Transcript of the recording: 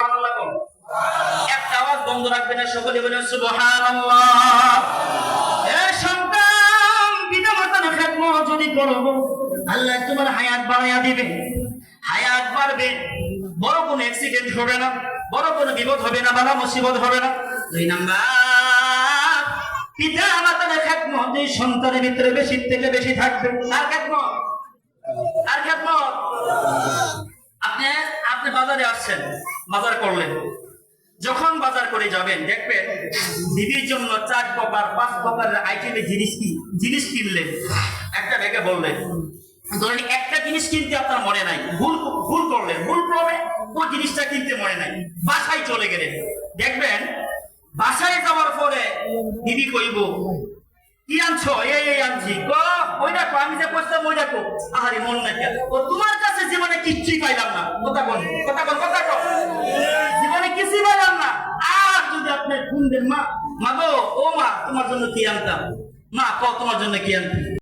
সুবহানাল্লাহ কোন একটা আওয়াজ বন্ধ রাখবে না, সকলে বলেন সুবহানাল্লাহ। এ সন্তান, পিতামাতার খেদমত যদি করো, আল্লাহ তোমার হায়াত বাড়াইয়া দিবে, হায়াত বাড়বে, বড় কোনো অ্যাক্সিডেন্ট হবে না, বড় কোনো বিপদ হবে না, বালা মুসিবত হবে না। 2 নাম্বার, পিতা মাতার খেদমত এই সন্তানের ভিতরে বেশি থেকে বেশি থাকবে। আর খেদমত, আর খেদমত। আপনি আপনি বাজারে আসছেন, বাজার করলেন, যখন বাজার করে যাবেন দেখবেন বিবির জন্য 4 প্রকার 5 প্রকারের আইটেমের জিনিস কিনলেন, একটা ব্যাগে বললেন, ধরেন একটা জিনিস কিনতে আপনার মনে নাই, ভুল করলেন, ভুল ক্রমে ওই জিনিসটা কিনতে মনে নাই, বাসায় চলে গেলেন, দেখবেন বাসায় যাওয়ার পরে বিবি কইব, কি আনছো? এই আনছি। ওই দেখো, আমি যে বসতাম ওই দেখো। আহারে মন না, ও তোমার কাছে জীবনে কিচ্ছুই পাইলাম না। কথা বল, জীবনে কিছুই পাইলাম না। আর যদি আপনি ফোন দেন, মা গো, ও মা, তোমার জন্য কি আনতাম, মা তোমার জন্য কি আনতাম।